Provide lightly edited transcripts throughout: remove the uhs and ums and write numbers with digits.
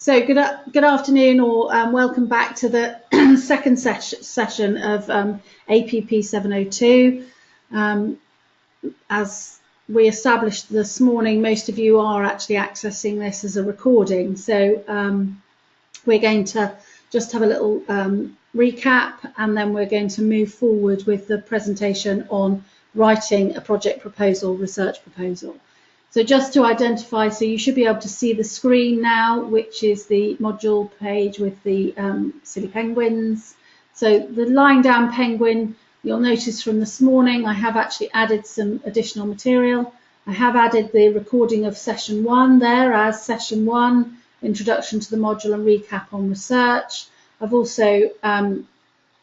So good afternoon, or welcome back to the second session of APP 702. As we established this morning, most of you are actually accessing this as a recording. So we're going to just have a little recap, and then we're going to move forward with the presentation on writing a project proposal, research proposal. So just to identify, so you should be able to see the screen now, which is the module page with the silly penguins. So the lying down penguin, you'll notice from this morning, I have actually added some additional material. I have added the recording of session 1 there as session 1, introduction to the module and recap on research. I've also,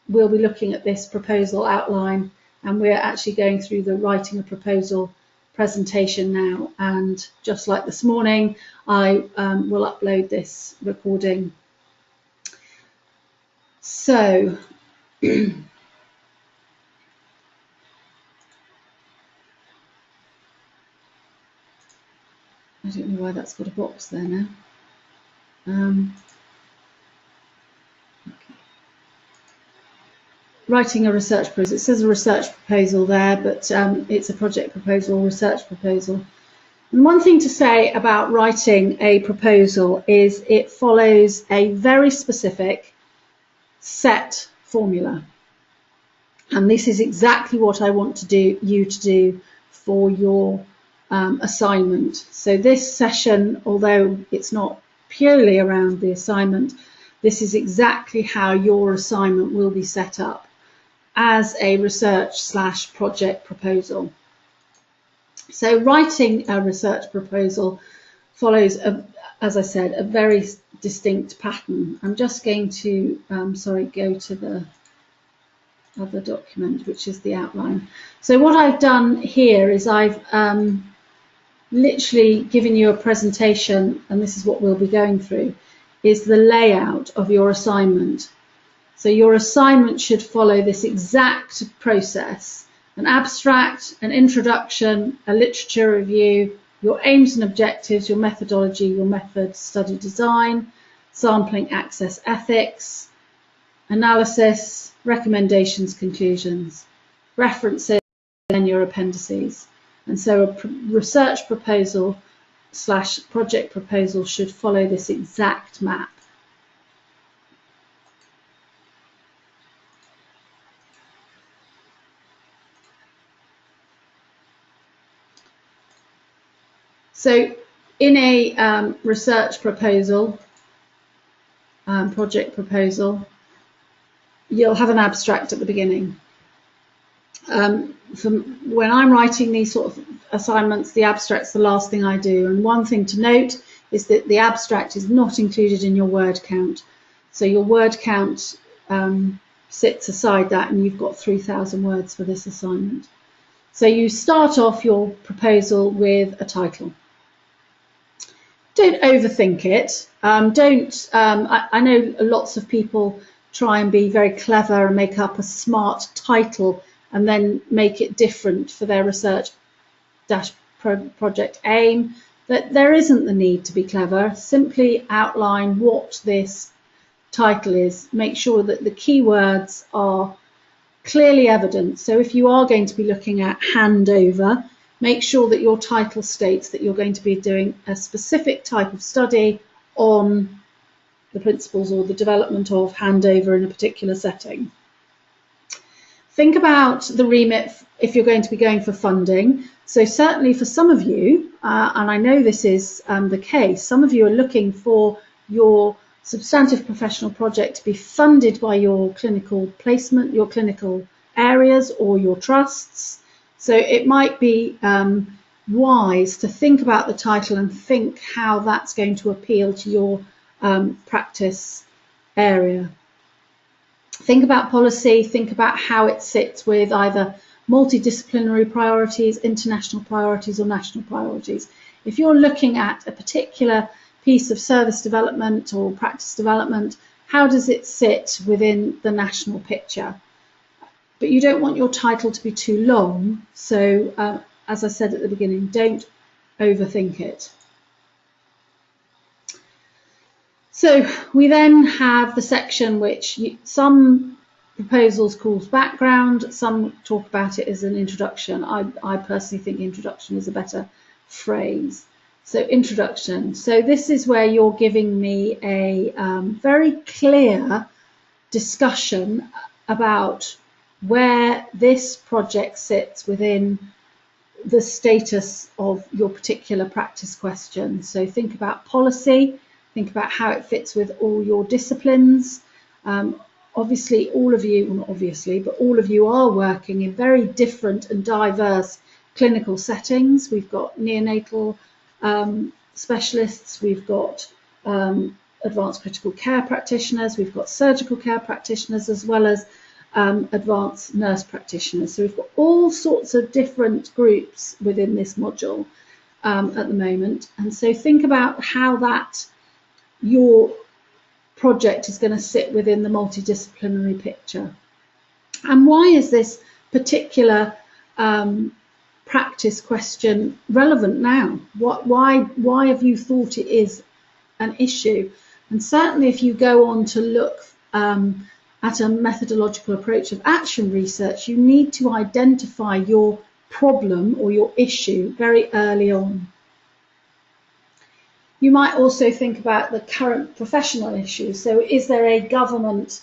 we'll be looking at this proposal outline, and we're actually going through the writing a proposal presentation now, and just like this morning, I will upload this recording. So I don't know why that's got a box there now. Okay. Writing a research proposal. It says a research proposal there, but it's a project proposal, research proposal. And one thing to say about writing a proposal is it follows a very specific set formula. And this is exactly what I want you to do for your assignment. So this session, although it's not purely around the assignment, this is exactly how your assignment will be set up as a research/project proposal. So writing a research proposal follows, as I said, a very distinct pattern. I'm just going to, go to the other document, which is the outline. So what I've done here is I've literally given you a presentation, and this is what we'll be going through, is the layout of your assignment. So your assignment should follow this exact process: an abstract, an introduction, a literature review, your aims and objectives, your methodology, your method, study design, sampling, access, ethics, analysis, recommendations, conclusions, references, and your appendices. And so a research proposal / project proposal should follow this exact map. So in a research proposal, project proposal, you'll have an abstract at the beginning. When I'm writing these sort of assignments, the abstract's the last thing I do. And one thing to note is that the abstract is not included in your word count. So your word count sits aside that, and you've got 3,000 words for this assignment. So you start off your proposal with a title. Don't overthink it. I know lots of people try and be very clever and make up a smart title and then make it different for their research project aim. That there isn't the need to be clever. Simply outline what this title is. Make sure that the keywords are clearly evident. So if you are going to be looking at handover, make sure that your title states that you're going to be doing a specific type of study on the principles or the development of handover in a particular setting. Think about the remit if you're going to be going for funding. So certainly for some of you, and I know this is the case, some of you are looking for your substantive professional project to be funded by your clinical placement, your clinical areas or your trusts. So it might be wise to think about the title and think how that's going to appeal to your practice area. Think about policy, think about how it sits with either multidisciplinary priorities, international priorities, or national priorities. If you're looking at a particular piece of service development or practice development, how does it sit within the national picture? But you don't want your title to be too long, so as I said at the beginning, don't overthink it. So we then have the section which some proposals calls background, some talk about it as an introduction. I personally think introduction is a better phrase. So introduction. So this is where you're giving me a very clear discussion about where this project sits within the status of your particular practice question. So think about policy, think about how it fits with all your disciplines. Obviously, all of you, well, not obviously, but all of you are working in very different and diverse clinical settings. We've got neonatal specialists, we've got advanced critical care practitioners, we've got surgical care practitioners, as well as advanced nurse practitioners. So we've got all sorts of different groups within this module at the moment. And so think about how that your project is going to sit within the multidisciplinary picture. And why is this particular practice question relevant now? Why have you thought it is an issue? And certainly if you go on to look at a methodological approach of action research, you need to identify your problem or your issue very early on. You might also think about the current professional issues. So is there a government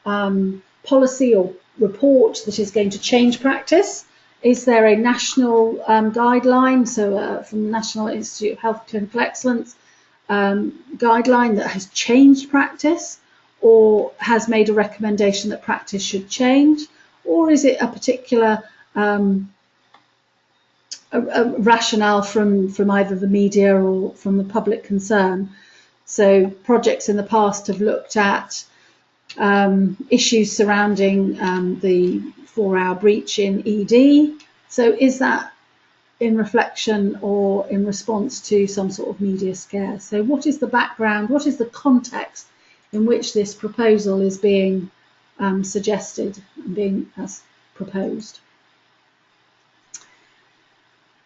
policy or report that is going to change practice? Is there a national guideline, so from the National Institute of Health Clinical Excellence guideline that has changed practice or has made a recommendation that practice should change? Or is it a particular a rationale from either the media or from the public concern? So projects in the past have looked at issues surrounding the 4-hour breach in ED. So is that in reflection or in response to some sort of media scare? So what is the background, what is the context in which this proposal is being suggested and being proposed?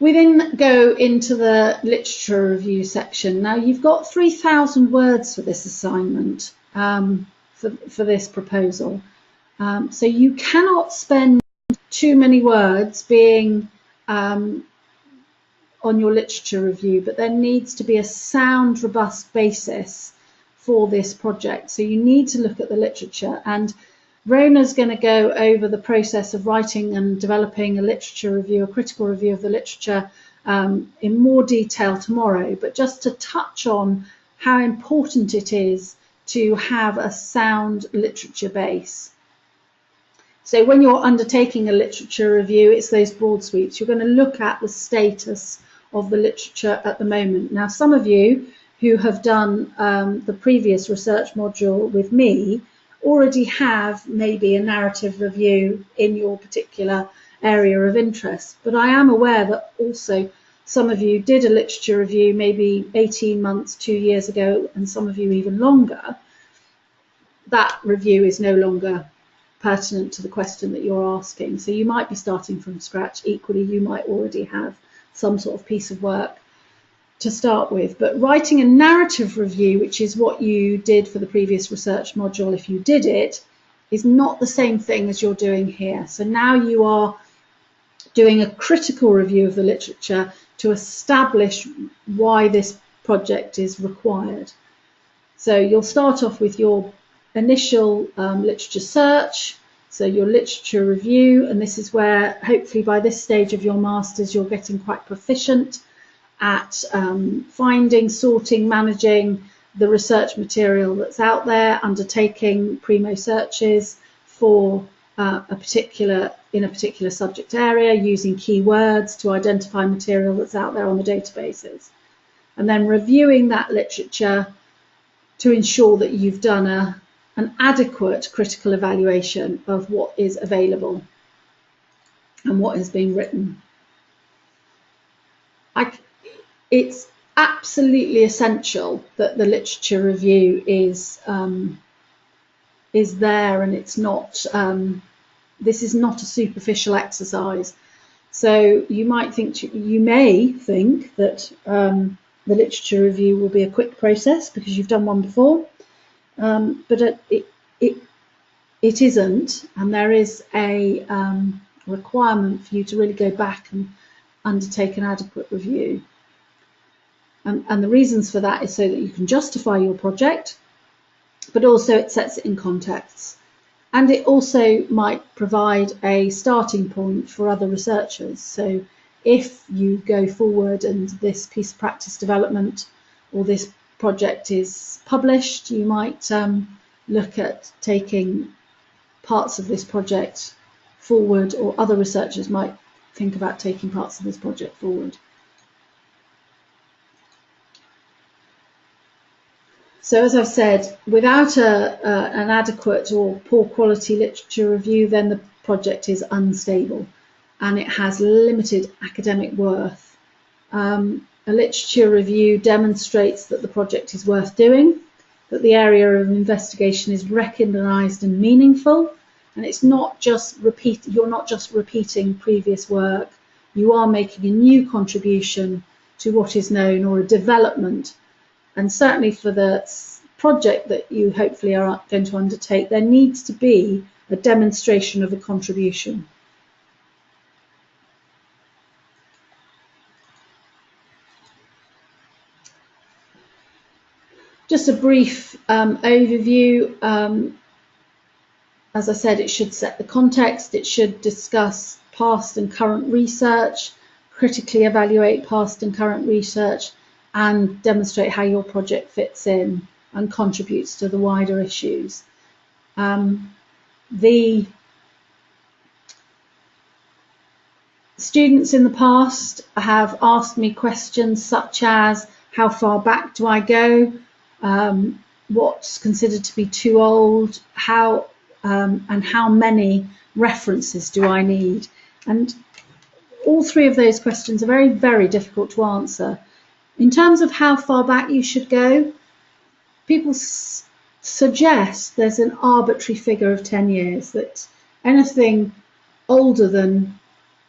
We then go into the literature review section. Now you've got 3,000 words for this assignment, for this proposal. So you cannot spend too many words being on your literature review, but there needs to be a sound, robust basis for this project. So you need to look at the literature, and Rona's going to go over the process of writing and developing a literature review, a critical review of the literature in more detail tomorrow, but just to touch on how important it is to have a sound literature base. So when you're undertaking a literature review, it's those broad sweeps. You're going to look at the status of the literature at the moment. Now, some of you who have done the previous research module with me already have maybe a narrative review in your particular area of interest. But I am aware that also some of you did a literature review maybe 18 months, 2 years ago, and some of you even longer. That review is no longer pertinent to the question that you're asking. So you might be starting from scratch. Equally, you might already have some sort of piece of work to start with. But writing a narrative review, which is what you did for the previous research module, if you did it, is not the same thing as you're doing here. So now you are doing a critical review of the literature to establish why this project is required. So you'll start off with your initial literature search, so your literature review, and this is where hopefully by this stage of your masters you're getting quite proficient at finding, sorting, managing the research material that's out there, undertaking primo searches for in a particular subject area, using keywords to identify material that's out there on the databases, and then reviewing that literature to ensure that you've done an adequate critical evaluation of what is available and what has been written. It's absolutely essential that the literature review is there, and it's not. This is not a superficial exercise. So you may think that the literature review will be a quick process because you've done one before, but it isn't, and there is a requirement for you to really go back and undertake an adequate review. And the reasons for that is so that you can justify your project, but also it sets it in context. And it also might provide a starting point for other researchers. So if you go forward and this piece of practice development or this project is published, you might look at taking parts of this project forward, or other researchers might think about taking parts of this project forward. So as I've said, without an adequate or poor quality literature review, then the project is unstable and it has limited academic worth. A literature review demonstrates that the project is worth doing, that the area of investigation is recognised and meaningful, and it's not just you're not just repeating previous work, you are making a new contribution to what is known, or a development. And certainly for the project that you hopefully are going to undertake, there needs to be a demonstration of a contribution. Just a brief overview. As I said, it should set the context, it should discuss past and current research, critically evaluate past and current research, and demonstrate how your project fits in and contributes to the wider issues. The students in the past have asked me questions such as, how far back do I go? What's considered to be too old? And how many references do I need? And all three of those questions are very, very difficult to answer. In terms of how far back you should go, people suggest there's an arbitrary figure of 10 years, that anything older than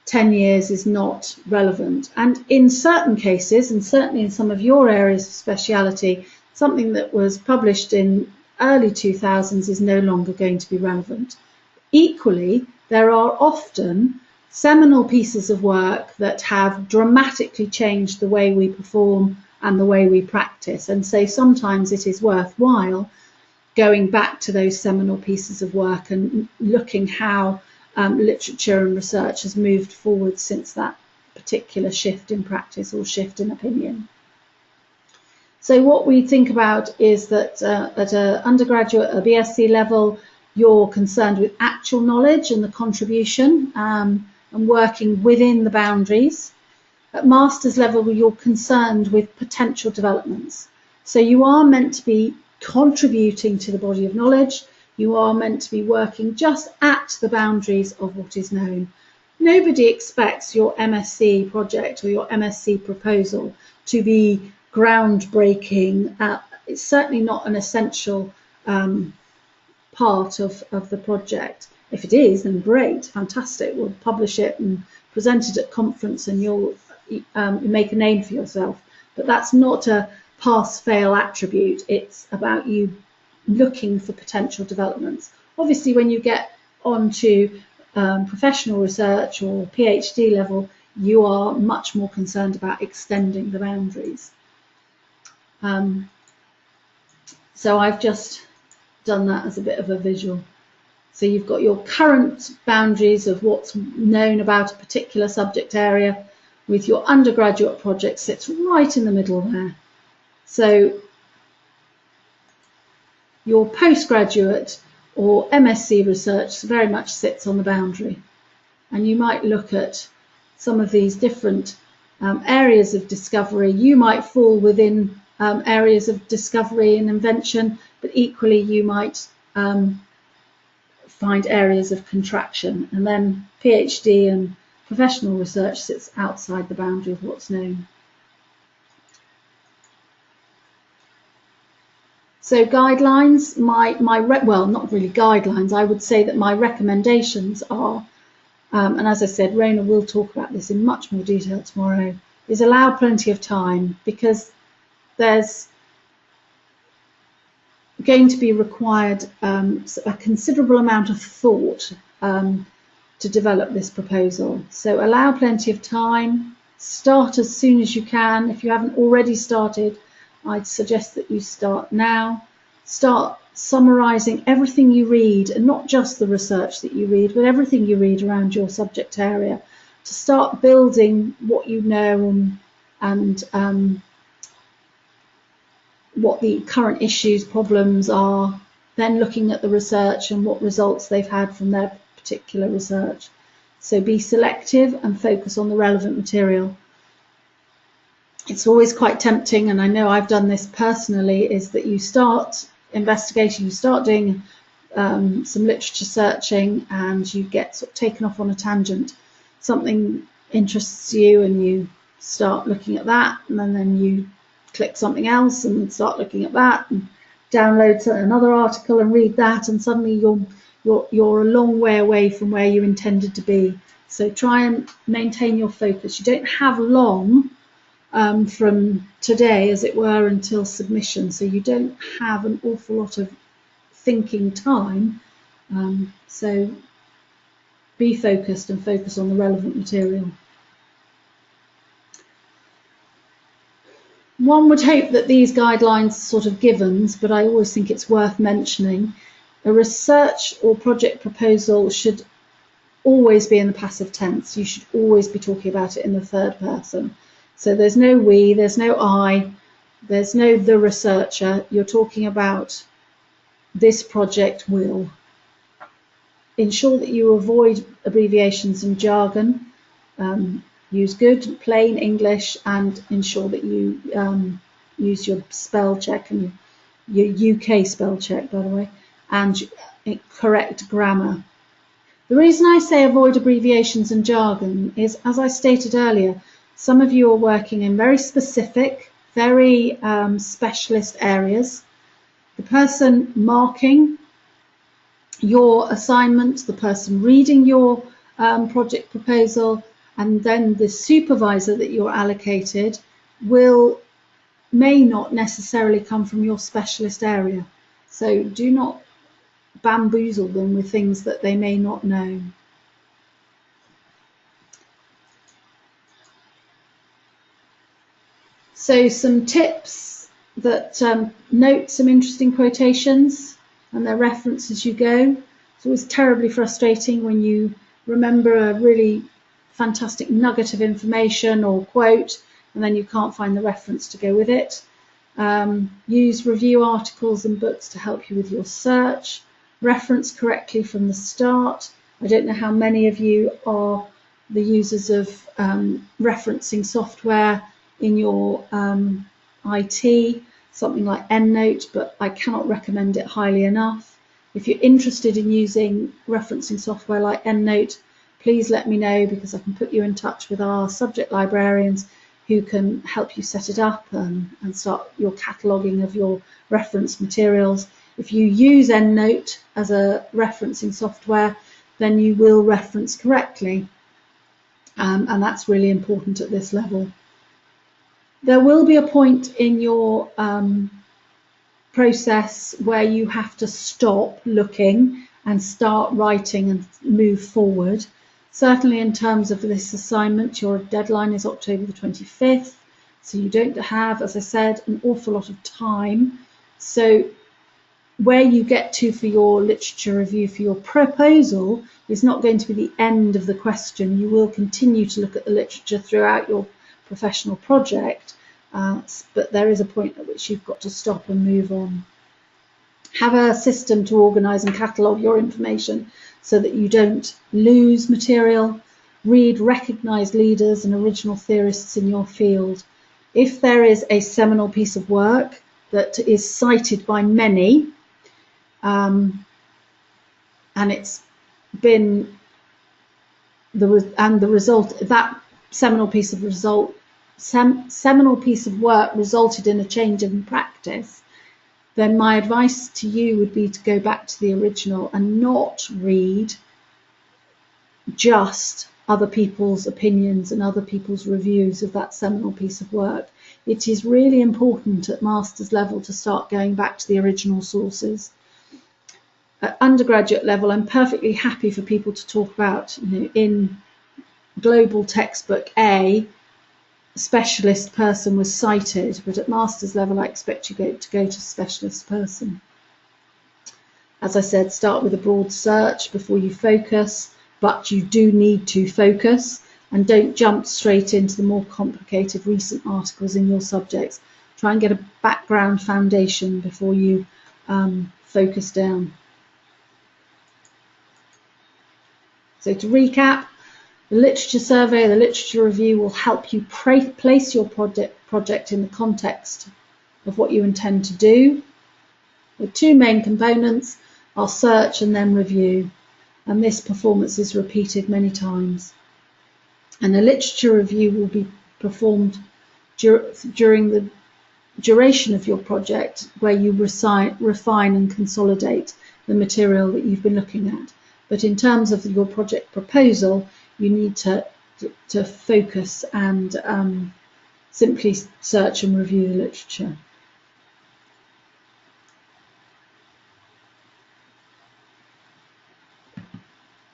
10 years is not relevant. And in certain cases, and certainly in some of your areas of speciality, something that was published in early 2000s is no longer going to be relevant. Equally, there are often seminal pieces of work that have dramatically changed the way we perform and the way we practice. And so sometimes it is worthwhile going back to those seminal pieces of work and looking how literature and research has moved forward since that particular shift in practice or shift in opinion. So what we think about is that at an undergraduate, a BSc level, you're concerned with actual knowledge and the contribution and working within the boundaries. At master's level, you're concerned with potential developments. So you are meant to be contributing to the body of knowledge. You are meant to be working just at the boundaries of what is known. Nobody expects your MSc project or your MSc proposal to be groundbreaking. It's certainly not an essential part of the project. If it is, then great, fantastic. We'll publish it and present it at conference and you'll make a name for yourself. But that's not a pass-fail attribute. It's about you looking for potential developments. Obviously, when you get onto professional research or PhD level, you are much more concerned about extending the boundaries. So I've just done that as a bit of a visual. So you've got your current boundaries of what's known about a particular subject area, with your undergraduate project sits right in the middle there. So your postgraduate or MSc research very much sits on the boundary. And you might look at some of these different areas of discovery. You might fall within areas of discovery and invention, but equally you might find areas of contraction. And then PhD and professional research sits outside the boundary of what's known. So guidelines, well, not really guidelines, I would say that my recommendations are, and as I said, Rona will talk about this in much more detail tomorrow, is allow plenty of time, because there's going to be required a considerable amount of thought to develop this proposal. So allow plenty of time, start as soon as you can. If you haven't already started, I'd suggest that you start now. Start summarising everything you read, and not just the research that you read, but everything you read around your subject area, to start building what you know and what the current issues, problems are, then looking at the research and what results they've had from their particular research. So be selective and focus on the relevant material. It's always quite tempting, and I know I've done this personally, is that you start investigation, you start doing some literature searching, and you get sort of taken off on a tangent. Something interests you and you start looking at that, and then you click something else and start looking at that, and download another article and read that, and suddenly you're a long way away from where you intended to be. So try and maintain your focus. You don't have long from today, as it were, until submission, so you don't have an awful lot of thinking time. So be focused and focus on the relevant material. One would hope that these guidelines are sort of givens, but I always think it's worth mentioning. A research or project proposal should always be in the passive tense. You should always be talking about it in the third person. So there's no we, there's no I, there's no the researcher. You're talking about this project will. Ensure that you avoid abbreviations and jargon. Use good, plain English, and ensure that you use your spell check, and your UK spell check, by the way, and correct grammar. The reason I say avoid abbreviations and jargon is, as I stated earlier, some of you are working in very specific, very specialist areas. The person marking your assignment, the person reading your project proposal, and then the supervisor that you're allocated may not necessarily come from your specialist area. So do not bamboozle them with things that they may not know. So some tips that note some interesting quotations and their reference as you go. It's always terribly frustrating when you remember a really fantastic nugget of information or quote, and then you can't find the reference to go with it. Use review articles and books to help you with your search. Reference correctly from the start. I don't know how many of you are the users of referencing software in your IT, something like EndNote, but I cannot recommend it highly enough. If you're interested in using referencing software like EndNote, please let me know, because I can put you in touch with our subject librarians who can help you set it up and start your cataloguing of your reference materials. If you use EndNote as a referencing software, then you will reference correctly, and that's really important at this level. There will be a point in your process where you have to stop looking and start writing and move forward. Certainly in terms of this assignment, your deadline is October the 25th, so you don't have, as I said, an awful lot of time. So where you get to for your literature review for your proposal is not going to be the end of the question. You will continue to look at the literature throughout your professional project, but there is a point at which you've got to stop and move on. Have a system to organise and catalogue your information so that you don't lose material. Read recognised leaders and original theorists in your field. If there is a seminal piece of work that is cited by many, and it's been the result, that seminal piece of work resulted in a change in practice, then my advice to you would be to go back to the original and not read just other people's opinions and other people's reviews of that seminal piece of work. it is really important at master's level to start going back to the original sources. At undergraduate level, I'm perfectly happy for people to talk about, in global textbook A, specialist person was cited, but at master's level, I expect you to go to specialist person. As I said, start with a broad search before you focus, but you do need to focus, and don't jump straight into the more complicated recent articles in your subjects. Try and get a background foundation before you focus down. So to recap, the literature survey, the literature review will help you place your project in the context of what you intend to do. The two main components are search and then review, and this performance is repeated many times. And the literature review will be performed during the duration of your project, where you refine and consolidate the material that you've been looking at. But in terms of your project proposal, you need to focus and simply search and review the literature.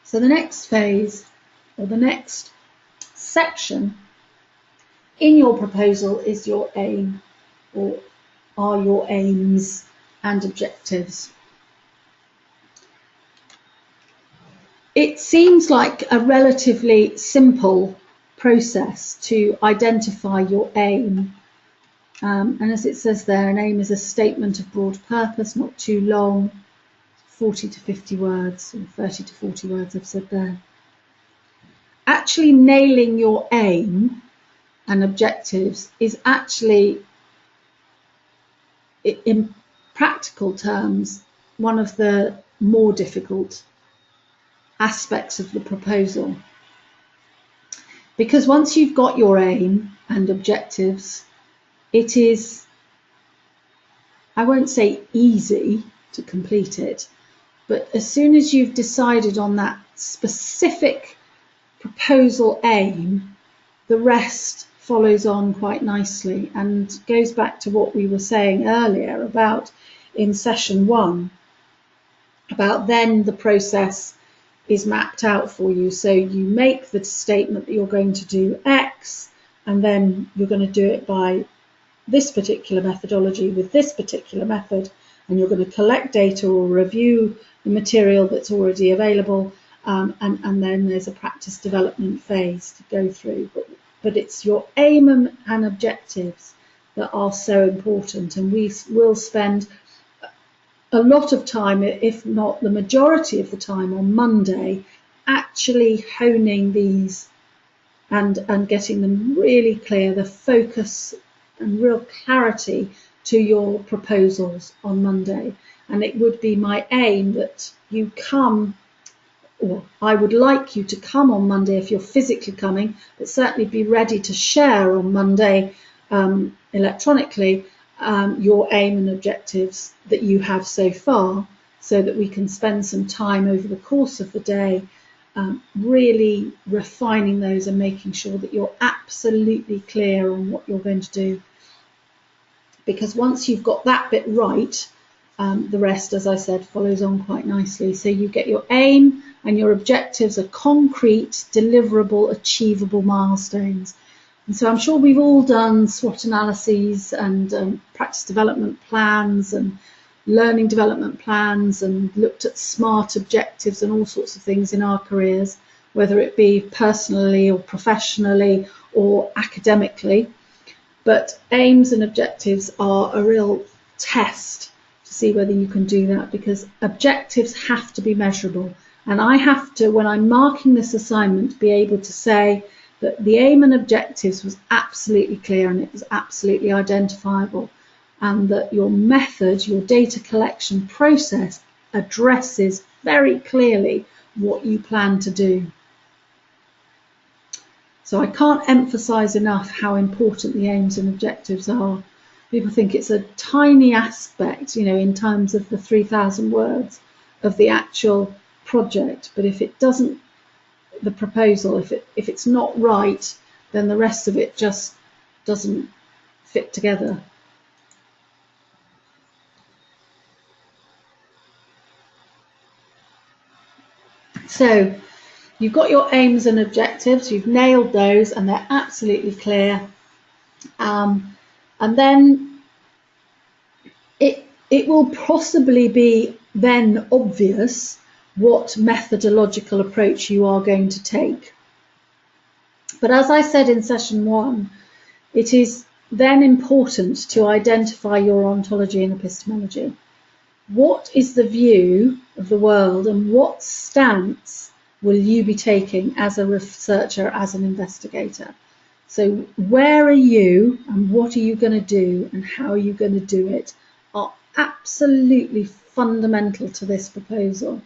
So the next phase, or the next section in your proposal, is your aim, or are your aims and objectives. It seems like a relatively simple process to identify your aim. And as it says there, an aim is a statement of broad purpose, not too long, 40 to 50 words, or 30 to 40 words I've said there. Actually nailing your aim and objectives is actually, in practical terms, one of the more difficult aspects of the proposal. Because once you've got your aim and objectives, it is, I won't say easy to complete it, but as soon as you've decided on that specific proposal aim, the rest follows on quite nicely and goes back to what we were saying earlier about in session 1, about then the process is mapped out for you. So you make the statement that you're going to do X, and then you're going to do it by this particular methodology with this particular method, and you're going to collect data or review the material that's already available, and then there's a practice development phase to go through. But it's your aim and objectives that are so important, and we will spend a lot of time, if not the majority of the time, on Monday actually honing these and getting them really clear, the focus and real clarity to your proposals on Monday. And it would be my aim that you come, or I would like you to come on Monday if you're physically coming, but certainly be ready to share on Monday electronically your aim and objectives that you have so far, so that we can spend some time over the course of the day really refining those and making sure that you're absolutely clear on what you're going to do. Because once you've got that bit right, the rest, as I said, follows on quite nicely. So you get your aim and your objectives are concrete, deliverable, achievable milestones. And so I'm sure we've all done SWOT analyses and practice development plans and learning development plans and looked at SMART objectives and all sorts of things in our careers, whether it be personally or professionally or academically. But aims and objectives are a real test to see whether you can do that, because objectives have to be measurable. And I have to, when I'm marking this assignment, be able to say that the aim and objectives was absolutely clear and it was absolutely identifiable, and that your method, your data collection process, addresses very clearly what you plan to do. So I can't emphasize enough how important the aims and objectives are. People think it's a tiny aspect, in terms of the 3,000 words of the actual project, but if it doesn't, the proposal, if it's not right, then the rest of it just doesn't fit together. So you've got your aims and objectives, you've nailed those and they're absolutely clear. And then it will possibly be then obvious what methodological approach you are going to take. But as I said in session 1, it is then important to identify your ontology and epistemology. What is the view of the world and what stance will you be taking as a researcher, as an investigator? So where are you and what are you going to do and how are you going to do it are absolutely fundamental to this proposal.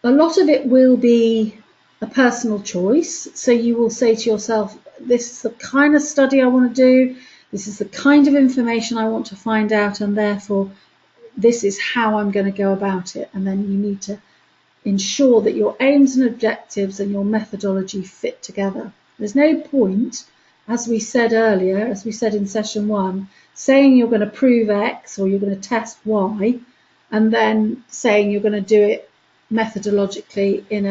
A lot of it will be a personal choice. So you will say to yourself, this is the kind of study I want to do, this is the kind of information I want to find out, and therefore this is how I'm going to go about it. And then you need to ensure that your aims and objectives and your methodology fit together. There's no point, as we said earlier, as we said in session 1, saying you're going to prove X or you're going to test Y, and then saying you're going to do it methodologically in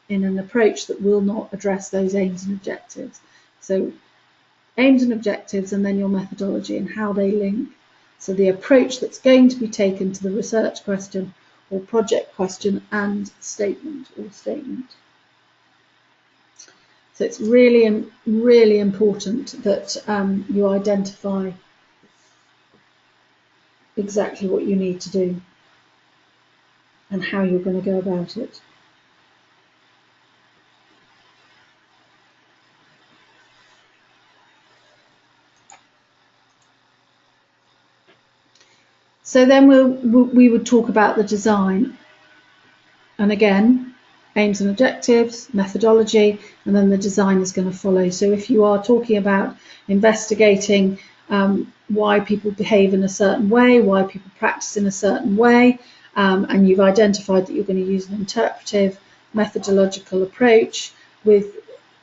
an approach that will not address those aims and objectives. So aims and objectives and then your methodology and how they link. So the approach that's going to be taken to the research question or project question and statement or statement. So it's really, really important that you identify exactly what you need to do and how you're going to go about it. So then we would talk about the design. And again, aims and objectives, methodology, and then the design is going to follow. So if you are talking about investigating why people behave in a certain way, why people practice in a certain way, and you've identified that you're going to use an interpretive methodological approach and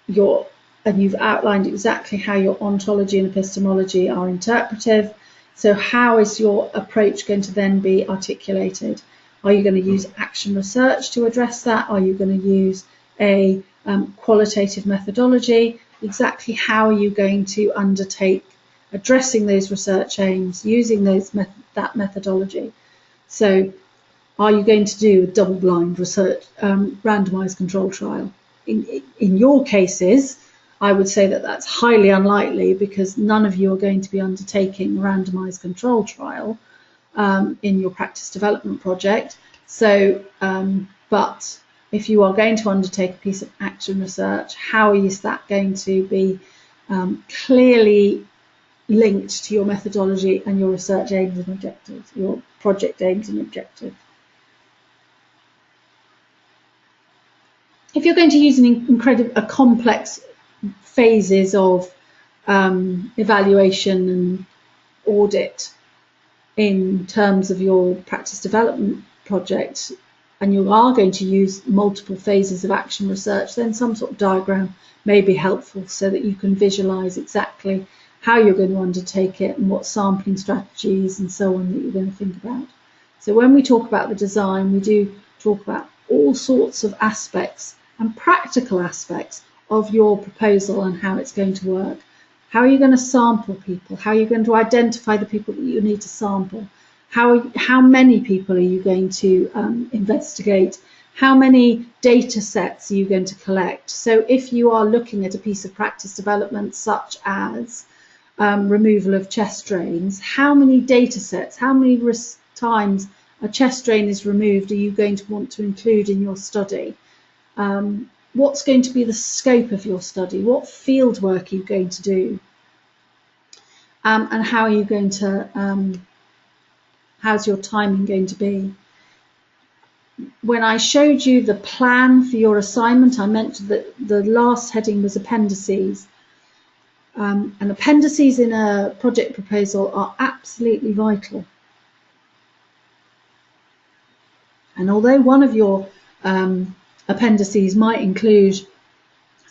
you've outlined exactly how your ontology and epistemology are interpretive. So how is your approach going to then be articulated? Are you going to use action research to address that? Are you going to use a qualitative methodology? Exactly how are you going to undertake addressing those research aims using that methodology? So are you going to do a double-blind research randomized control trial? In your cases, I would say that that's highly unlikely because none of you are going to be undertaking a randomized control trial in your practice development project. So, but if you are going to undertake a piece of action research, how is that going to be clearly linked to your methodology and your research aims and objectives, your project aims and objectives? If you're going to use a complex phases of evaluation and audit in terms of your practice development project, and you are going to use multiple phases of action research, then some sort of diagram may be helpful so that you can visualize exactly how you're going to undertake it and what sampling strategies and so on that you're going to think about. So when we talk about the design, we do talk about all sorts of aspects and practical aspects of your proposal and how it's going to work. How are you going to sample people? How are you going to identify the people that you need to sample? How many people are you going to investigate? How many data sets are you going to collect? So if you are looking at a piece of practice development such as removal of chest drains, how many data sets, how many times a chest drain is removed are you going to want to include in your study? What's going to be the scope of your study? What field work are you going to do? And how are you going to, how's your timing going to be? When I showed you the plan for your assignment, I mentioned that the last heading was appendices. And appendices in a project proposal are absolutely vital. And although one of your appendices might include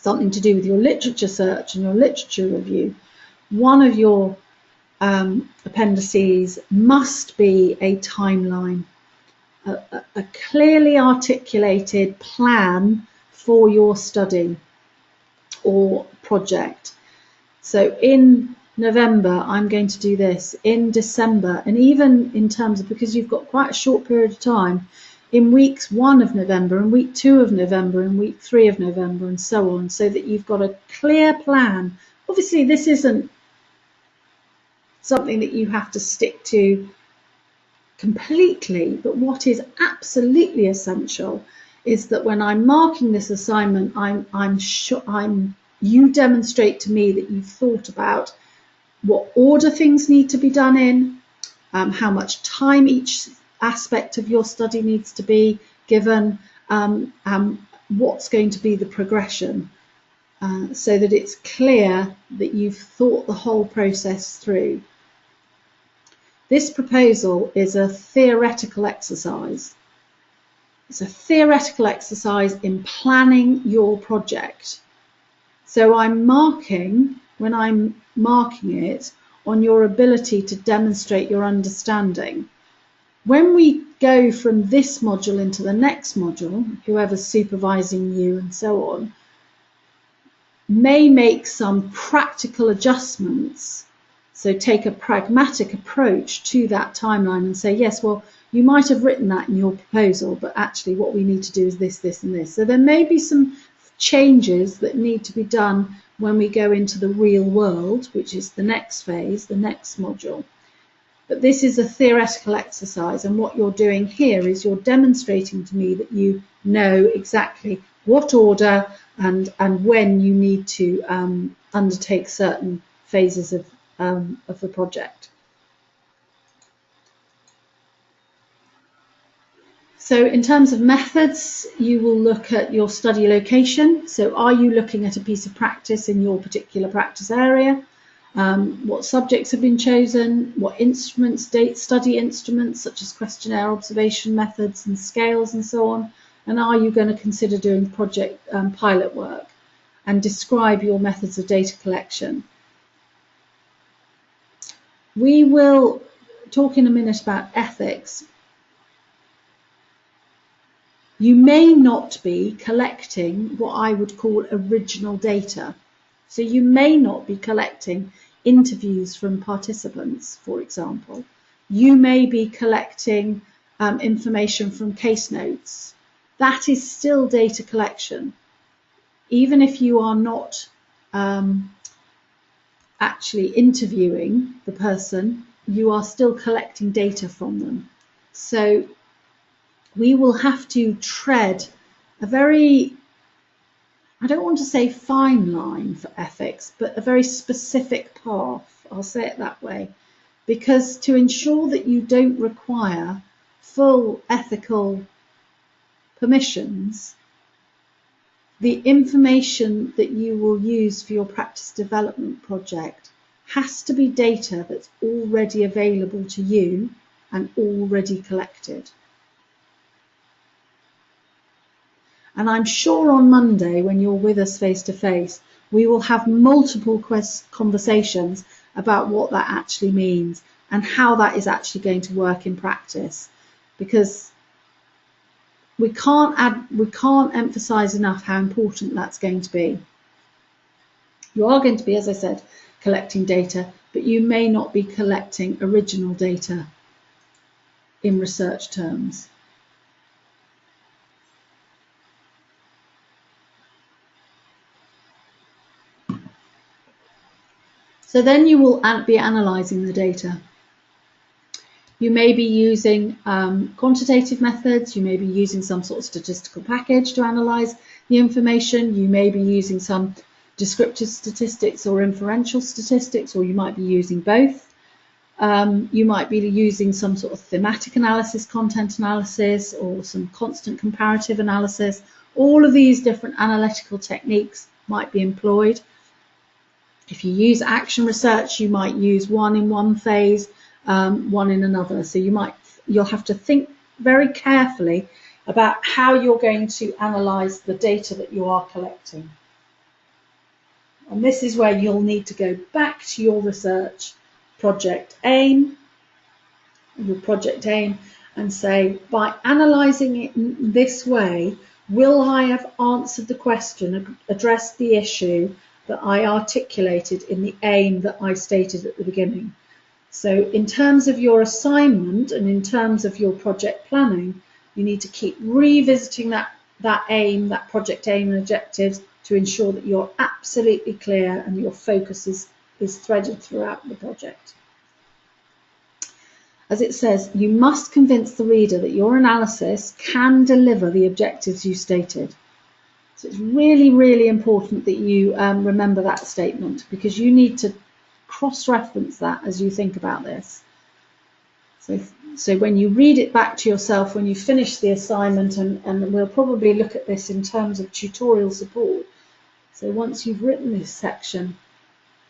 something to do with your literature search and your literature review, one of your appendices must be a timeline, a clearly articulated plan for your study or project. So in November, I'm going to do this. In December, and even in terms of, because you've got quite a short period of time, in weeks 1 of November and week 2 of November and week 3 of November and so on, so that you've got a clear plan. Obviously, this isn't something that you have to stick to completely, but what is absolutely essential is that when I'm marking this assignment, you demonstrate to me that you've thought about what order things need to be done in, how much time each aspect of your study needs to be given, what's going to be the progression, so that it's clear that you've thought the whole process through. This proposal is a theoretical exercise. It's a theoretical exercise in planning your project. So I'm marking, when I'm marking it, on your ability to demonstrate your understanding. When we go from this module into the next module, whoever's supervising you and so on, may make some practical adjustments. So take a pragmatic approach to that timeline and say, yes, well, you might have written that in your proposal, but actually what we need to do is this, this, and this. So there may be some changes that need to be done when we go into the real world, which is the next phase, the next module. But this is a theoretical exercise, and what you're doing here is you're demonstrating to me that you know exactly what order and when you need to undertake certain phases of the project. So in terms of methods, you will look at your study location. So are you looking at a piece of practice in your particular practice area? What subjects have been chosen? What instruments, study instruments, such as questionnaire, observation methods and scales and so on? And are you going to consider doing project pilot work? And describe your methods of data collection. We will talk in a minute about ethics. You may not be collecting what I would call original data. So you may not be collecting interviews from participants, for example. You may be collecting information from case notes. That is still data collection. Even if you are not actually interviewing the person, you are still collecting data from them. So we will have to tread a very, I don't want to say fine line for ethics, but a very specific path, I'll say it that way, because to ensure that you don't require full ethical permissions, the information that you will use for your practice development project has to be data that's already available to you and already collected. And I'm sure on Monday, when you're with us face to face, we will have multiple conversations about what that actually means and how that is actually going to work in practice. Because we can't emphasize enough how important that's going to be. You are going to be, as I said, collecting data, but you may not be collecting original data in research terms. So then you will be analysing the data. You may be using quantitative methods, you may be using some sort of statistical package to analyse the information, you may be using some descriptive statistics or inferential statistics, or you might be using both. You might be using some sort of thematic analysis, content analysis, or some constant comparative analysis. All of these different analytical techniques might be employed. If you use action research, you might use one in one phase, one in another. So you'll have to think very carefully about how you're going to analyse the data that you are collecting. And this is where you'll need to go back to your research project aim, and say, by analysing it in this way, will I have answered the question, addressed the issue that I articulated in the aim that I stated at the beginning? So in terms of your assignment and in terms of your project planning, you need to keep revisiting that aim, that project aim and objectives, to ensure that you're absolutely clear and your focus is threaded throughout the project. As it says, you must convince the reader that your analysis can deliver the objectives you stated. So it's really, really important that you remember that statement, because you need to cross-reference that as you think about this. So when you read it back to yourself, when you finish the assignment, and we'll probably look at this in terms of tutorial support. So once you've written this section,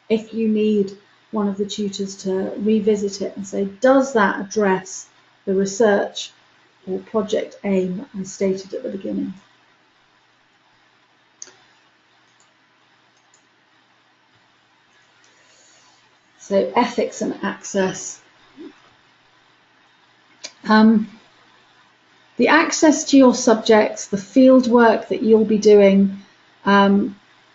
if you need one of the tutors to revisit it and say, does that address the research or project aim that I stated at the beginning? So ethics and access. The access to your subjects, the field work that you'll be doing,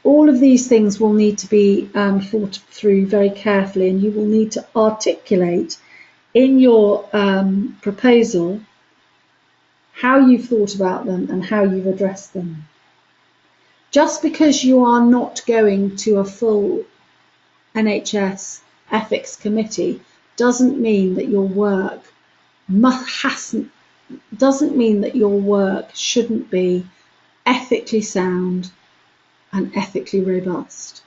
all of these things will need to be thought through very carefully, and you will need to articulate in your proposal how you've thought about them and how you've addressed them. Just because you are not going to a full NHS ethics committee doesn't mean that your work shouldn't be ethically sound and ethically robust.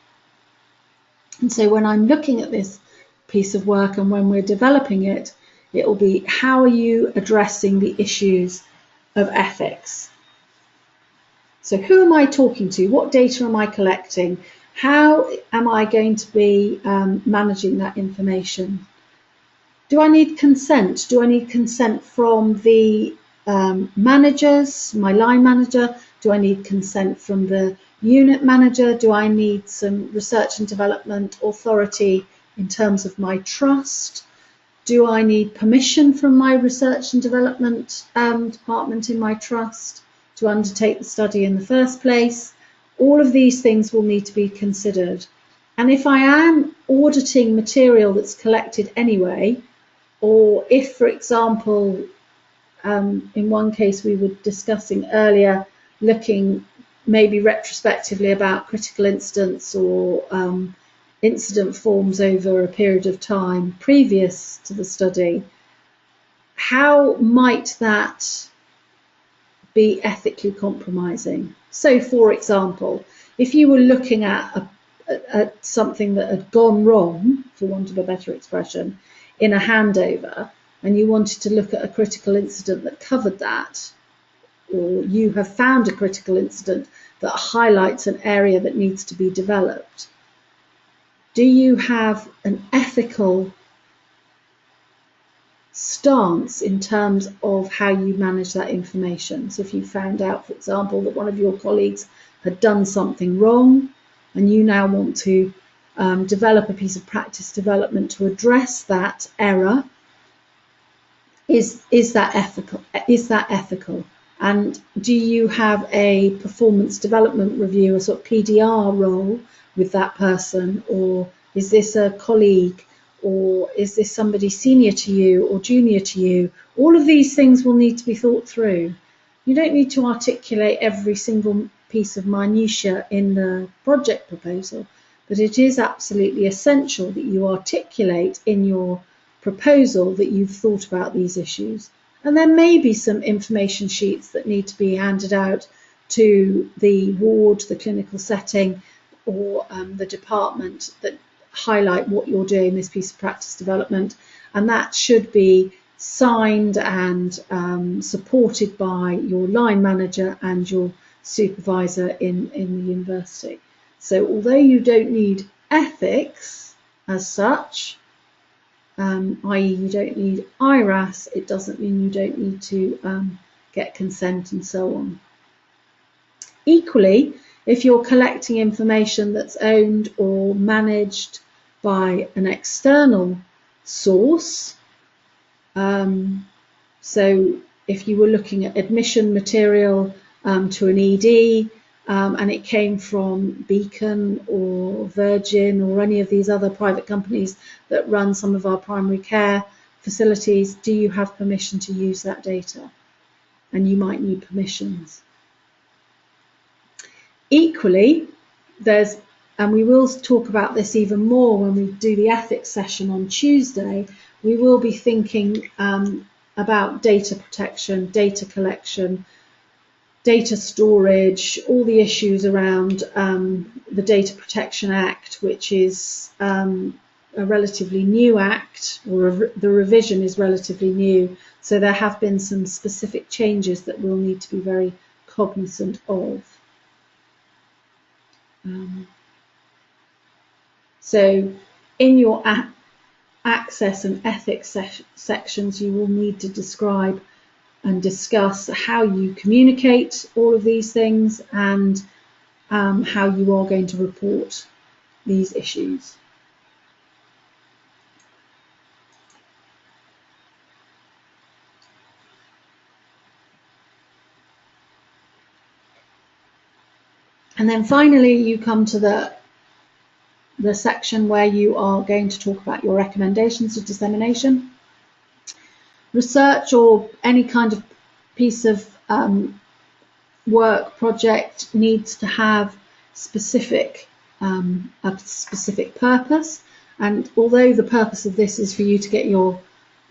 And so when I'm looking at this piece of work and when we're developing it, it will be, how are you addressing the issues of ethics? So who am I talking to? What data am I collecting? How am I going to be managing that information? Do I need consent? Do I need consent from the managers, my line manager? Do I need consent from the unit manager? Do I need some research and development authority in terms of my trust? Do I need permission from my research and development department in my trust to undertake the study in the first place? All of these things will need to be considered. And if I am auditing material that's collected anyway, or if, for example, in one case we were discussing earlier, looking maybe retrospectively about critical incidents or incident forms over a period of time previous to the study, how might that be ethically compromising? So, for example, if you were looking at something that had gone wrong, for want of a better expression, in a handover, and you wanted to look at a critical incident that covered that, or you have found a critical incident that highlights an area that needs to be developed, do you have an ethical stance in terms of how you manage that information? So if you found out, for example, that one of your colleagues had done something wrong, and you now want to develop a piece of practice development to address that error, is that ethical? Is that ethical? And do you have a performance development review, a sort of PDR role with that person, or is this a colleague, or is this somebody senior to you or junior to you? All of these things will need to be thought through. You don't need to articulate every single piece of minutiae in the project proposal, but it is absolutely essential that you articulate in your proposal that you've thought about these issues. And there may be some information sheets that need to be handed out to the ward, the clinical setting, or the department that highlight what you're doing, this piece of practice development, and that should be signed and supported by your line manager and your supervisor in the university. So although you don't need ethics as such, i.e. you don't need IRAS, it doesn't mean you don't need to get consent and so on. Equally, If you're collecting information that's owned or managed by an external source, so if you were looking at admission material to an ED and it came from Beacon or Virgin or any of these other private companies that run some of our primary care facilities, do you have permission to use that data? And you might need permissions. Equally, and we will talk about this even more when we do the ethics session on Tuesday, we will be thinking about data protection, data collection, data storage, all the issues around the Data Protection Act, which is a relatively new act, or the revision is relatively new. So there have been some specific changes that we'll need to be very cognizant of. So in your access and ethics sections, you will need to describe and discuss how you communicate all of these things and how you are going to report these issues. And then finally, you come to the section where you are going to talk about your recommendations for dissemination. Research or any kind of piece of work project needs to have a specific purpose. And although the purpose of this is for you to get your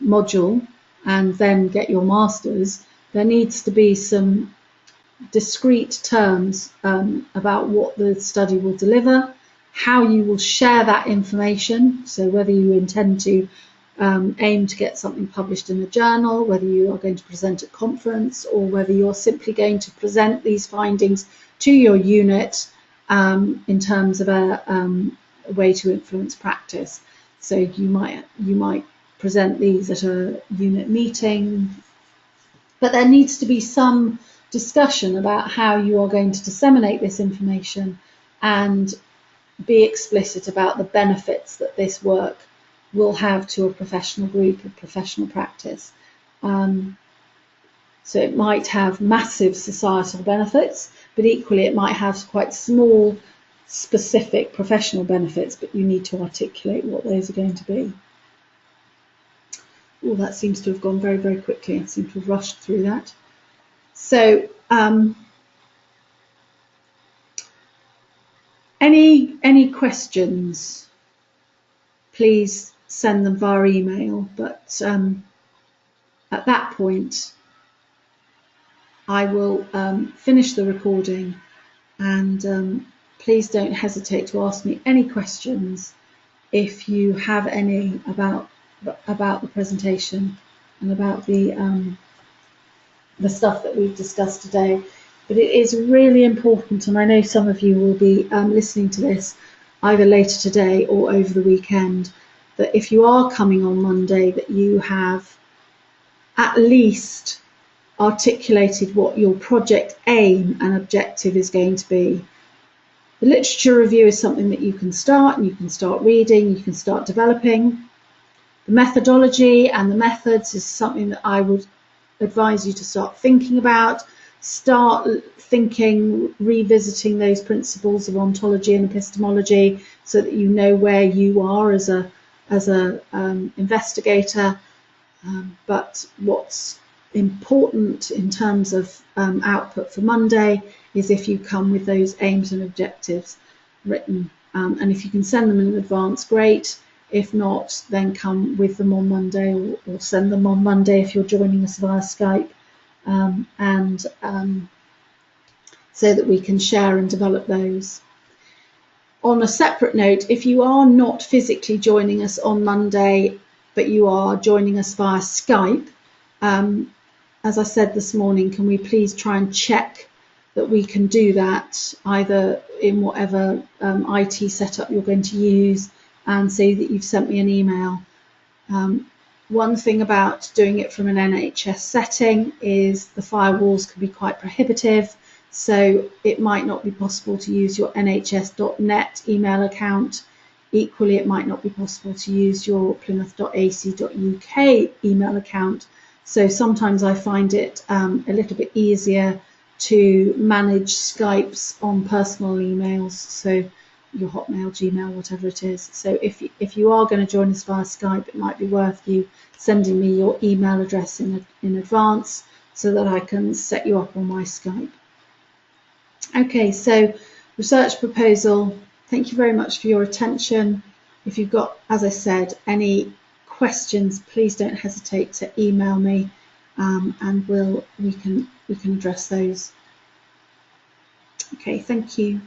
module and then get your master's, there needs to be some discrete terms about what the study will deliver, how you will share that information, so whether you intend to aim to get something published in a journal, whether you are going to present at a conference, or whether you're simply going to present these findings to your unit in terms of a way to influence practice. So you might present these at a unit meeting, but there needs to be some discussion about how you are going to disseminate this information and be explicit about the benefits that this work will have to a professional group, a professional practice. So it might have massive societal benefits, but equally it might have quite small, specific professional benefits, but you need to articulate what those are going to be. Oh, that seems to have gone very, very quickly. I seem to have rushed through that. So any questions, please send them via email, but at that point I will finish the recording, and please don't hesitate to ask me any questions if you have any about the presentation and about the stuff that we've discussed today. But it is really important, and I know some of you will be listening to this either later today or over the weekend, that if you are coming on Monday, that you have at least articulated what your project aim and objective is going to be. The literature review is something that you can start, and you can start reading, you can start developing. The methodology and the methods is something that I would advise you to start thinking about. Start thinking, revisiting those principles of ontology and epistemology, so that you know where you are as a investigator. But what's important in terms of output for Monday is if you come with those aims and objectives written, and if you can send them in advance, great. If not, then come with them on Monday, or send them on Monday if you're joining us via Skype, so that we can share and develop those. On a separate note, if you are not physically joining us on Monday, but you are joining us via Skype, as I said this morning, can we please try and check that we can do that either in whatever IT setup you're going to use, and say that you've sent me an email. One thing about doing it from an NHS setting is the firewalls can be quite prohibitive, So it might not be possible to use your nhs.net email account. Equally, it might not be possible to use your plymouth.ac.uk email account. So sometimes I find it a little bit easier to manage Skypes on personal emails, so your Hotmail, Gmail, whatever it is. So if you are going to join us via Skype, it might be worth you sending me your email address in advance so that I can set you up on my Skype. Okay, so research proposal. Thank you very much for your attention. If you've got, as I said, any questions, please don't hesitate to email me, and we can address those. Okay, thank you.